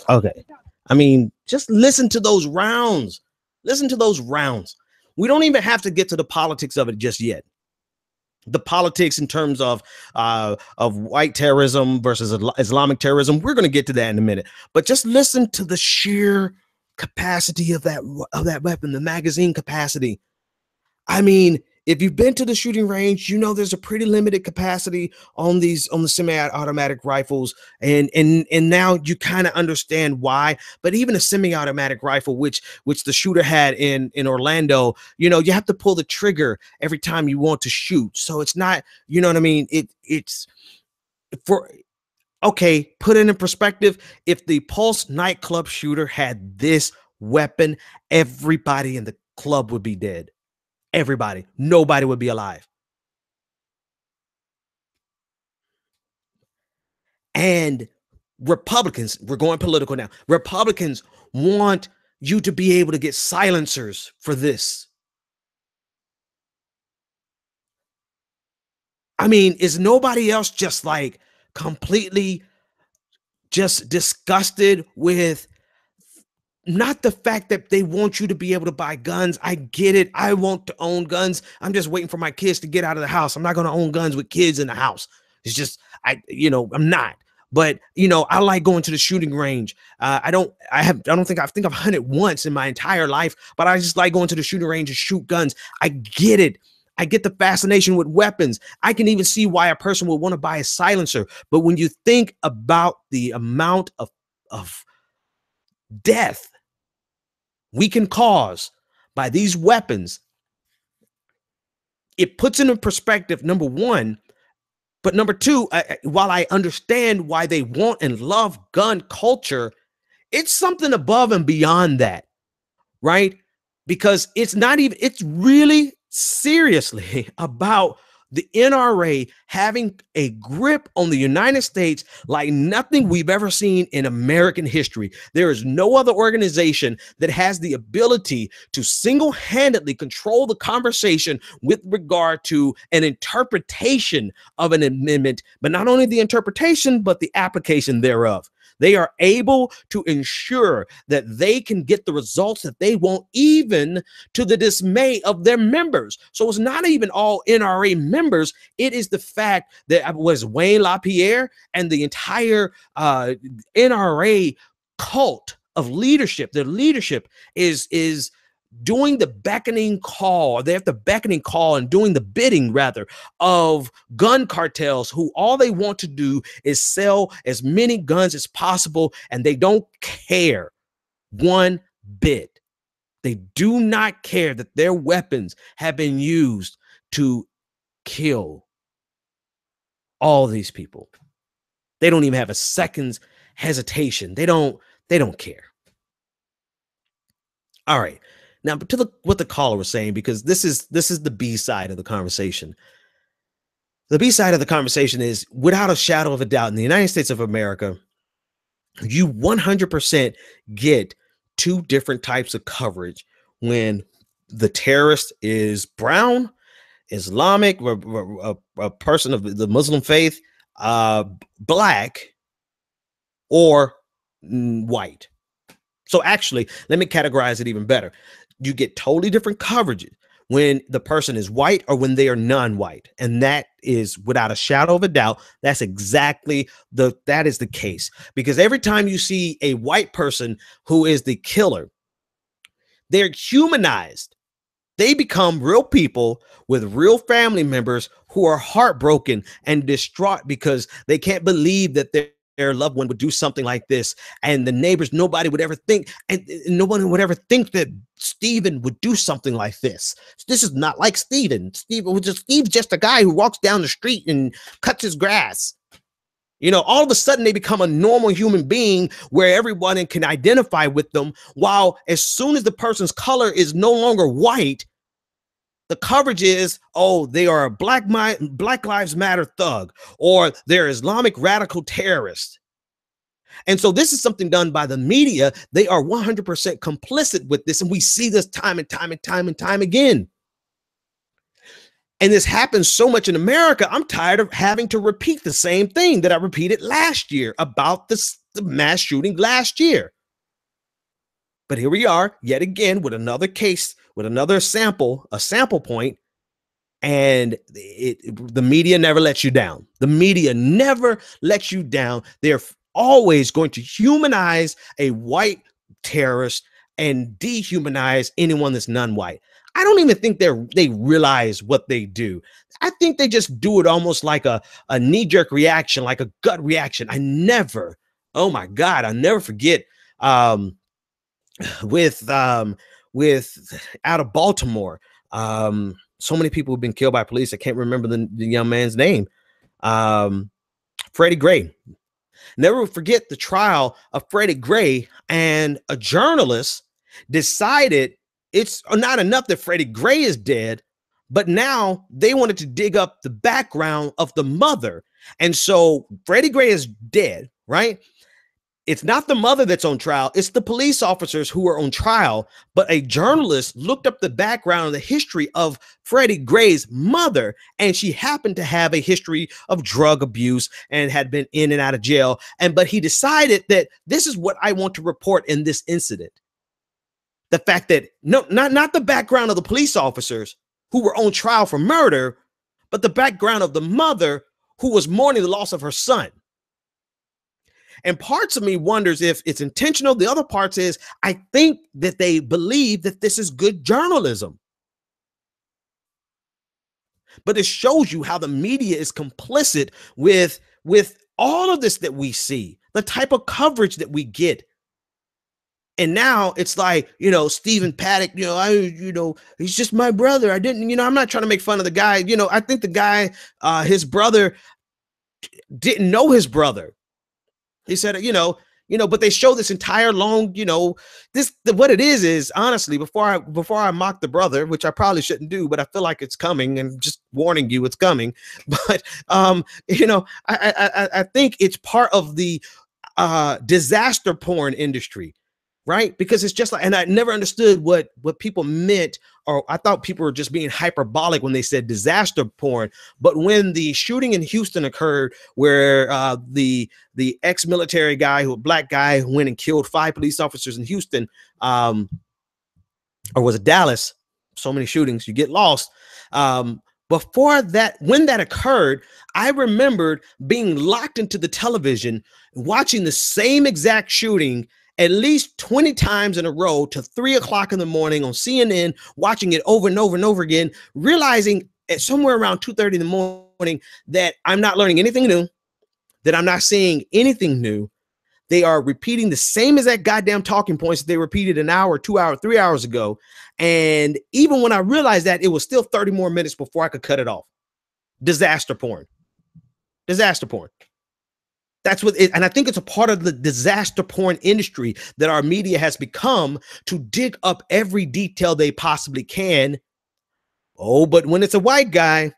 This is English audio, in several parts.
Okay. I mean, just listen to those rounds. Listen to those rounds. We don't even have to get to the politics of it just yet. The politics in terms of white terrorism versus Islamic terrorism. We're going to get to that in a minute. But just listen to the sheer capacity of that weapon, the magazine capacity. I mean, if you've been to the shooting range, you know there's a pretty limited capacity on the semi-automatic rifles, and now you kind of understand why. But even a semi-automatic rifle, which the shooter had in Orlando, you know, you have to pull the trigger every time you want to shoot. So it's not, you know what I mean? It's for okay, put it in perspective. If the Pulse nightclub shooter had this weapon, everybody in the club would be dead. Everybody, nobody would be alive. And Republicans, we're going political now. Republicans want you to be able to get silencers for this. I mean, is nobody else just like completely just disgusted with not the fact that they want you to be able to buy guns? I get it. I want to own guns. I'm just waiting for my kids to get out of the house. I'm not going to own guns with kids in the house. It's just, I'm not. But, I like going to the shooting range. I think I've hunted once in my entire life, but I just like going to the shooting range and shoot guns. I get it. I get the fascination with weapons. I can even see why a person would want to buy a silencer. But when you think about the amount of death we can cause by these weapons, it puts into perspective, number one. But number two, while I understand why they want and love gun culture, it's something above and beyond that, right? Because it's really seriously about the NRA having a grip on the United States like nothing we've ever seen in American history. There is no other organization that has the ability to single-handedly control the conversation with regard to an interpretation of an amendment, but not only the interpretation, but the application thereof. They are able to ensure that they can get the results that they want, even to the dismay of their members. So it's not even all NRA members. It is the fact that was Wayne LaPierre and the entire NRA cult of leadership. Their leadership is doing the beckoning call. They have the beckoning call and doing the bidding, rather, of gun cartels who all they want to do is sell as many guns as possible, and they don't care one bit. They do not care that their weapons have been used to kill all these people. They don't even have a second's hesitation. They don't care. All right. Now, to what the caller was saying, because this is the B side of the conversation. The B side of the conversation is, without a shadow of a doubt, in the United States of America, you 100% get two different types of coverage when the terrorist is brown, Islamic, a person of the Muslim faith, black, or white. So actually, let me categorize it even better. You get totally different coverage when the person is white or when they are non-white. And that is, without a shadow of a doubt, that is the case. Because every time you see a white person who is the killer, they're humanized. They become real people with real family members who are heartbroken and distraught because they can't believe that their loved one would do something like this. And the neighbors, nobody would ever think, and nobody would ever think that Stephen would do something like this. This is not like Stephen. Steve's just a guy who walks down the street and cuts his grass. All of a sudden they become a normal human being where everyone can identify with them, while as soon as the person's color is no longer white, the coverage is, oh, they are a Black Lives Matter thug, or they're Islamic radical terrorist. And so this is something done by the media. They are 100% complicit with this. And we see this time and time again. And this happens so much in America. I'm tired of having to repeat the same thing that I repeated last year about the mass shooting last year. But here we are yet again with another case, with another sample, a sample point, and the media never lets you down. The media never lets you down. They're always going to humanize a white terrorist and dehumanize anyone that's non-white. I don't even think they realize what they do. I think they just do it almost like a knee-jerk reaction, like a gut reaction. Oh my God, I'll never forget with out of Baltimore. So many people have been killed by police. I can't remember the young man's name. Freddie Gray. Never forget the trial of Freddie Gray, and a journalist decided it's not enough that Freddie Gray is dead, but now they wanted to dig up the background of the mother. And so Freddie Gray is dead, right? It's not the mother that's on trial. It's the police officers who are on trial. But a journalist looked up the background and the history of Freddie Gray's mother, and she happened to have a history of drug abuse and had been in and out of jail. But he decided that this is what I want to report in this incident. The fact that not the background of the police officers who were on trial for murder, but the background of the mother who was mourning the loss of her son. And parts of me wonders if it's intentional. The other parts is I think that they believe that this is good journalism. But it shows you how the media is complicit with all of this that we see, the type of coverage that we get. And now it's like, Stephen Paddock, he's just my brother. I'm not trying to make fun of the guy. I think the guy, his brother didn't know his brother. He said, but they show this entire long, what it is honestly, before I mock the brother, which I probably shouldn't do, but I feel like it's coming, and just warning you, it's coming. But, I think it's part of the disaster porn industry, right? Because it's just like, and I never understood what people meant, or I thought people were just being hyperbolic when they said disaster porn. But when the shooting in Houston occurred, where the ex-military guy, black guy, who went and killed 5 police officers in Houston, or was it Dallas? So many shootings, you get lost. Before that, when that occurred, I remembered being locked into the television, watching the same exact shooting at least 20 times in a row to 3 o'clock in the morning on CNN, watching it over and over and over again, realizing at somewhere around 2:30 in the morning that I'm not learning anything new, that I'm not seeing anything new. They are repeating the same exact goddamn talking points that they repeated an hour, 2 hours, 3 hours ago. And even when I realized that, it was still 30 more minutes before I could cut it off. Disaster porn. Disaster porn. That's what it, and I think it's a part of the disaster porn industry that our media has become, to dig up every detail they possibly can. Oh, but when it's a white guy,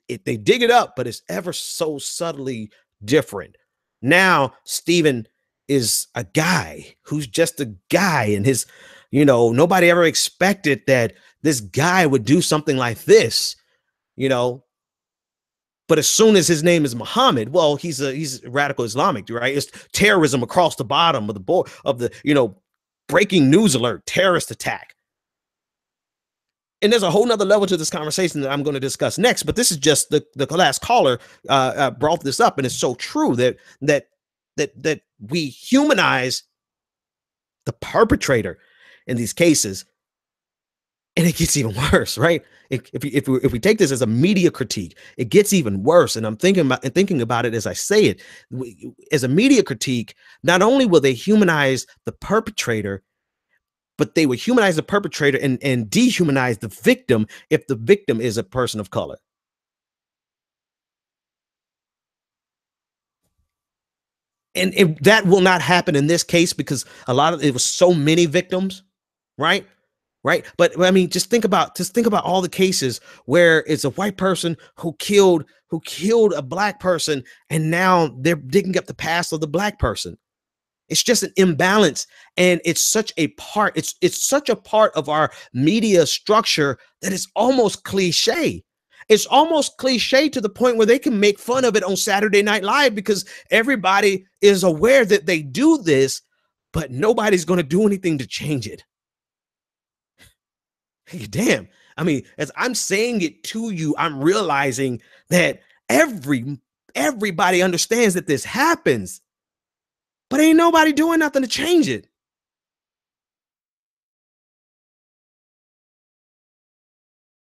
they dig it up, but it's ever so subtly different. Now, Stephen is a guy who's just a guy, and his, nobody ever expected that this guy would do something like this, But as soon as his name is Muhammad, well, he's radical Islamic, right? It's terrorism across the bottom of the board of the, breaking news alert, terrorist attack. And there's a whole nother level to this conversation that I'm going to discuss next. But this is just the last caller brought this up, and it's so true that we humanize the perpetrator in these cases. And it gets even worse, right? If we take this as a media critique, it gets even worse. And I'm thinking about it as I say it. As a media critique, not only will they humanize the perpetrator, but they would humanize the perpetrator and dehumanize the victim if the victim is a person of color. And that will not happen in this case, because it was so many victims, right? Right. But I mean, just think about all the cases where it's a white person who killed a black person, and now they're digging up the past of the black person. It's just an imbalance. And it's such a part. It's such a part of our media structure that it's almost cliche. It's almost cliche to the point where they can make fun of it on Saturday Night Live because everybody is aware that they do this, but nobody's going to do anything to change it. Hey, damn. I mean, as I'm saying it to you, I'm realizing that everybody understands that this happens, but ain't nobody doing nothing to change it.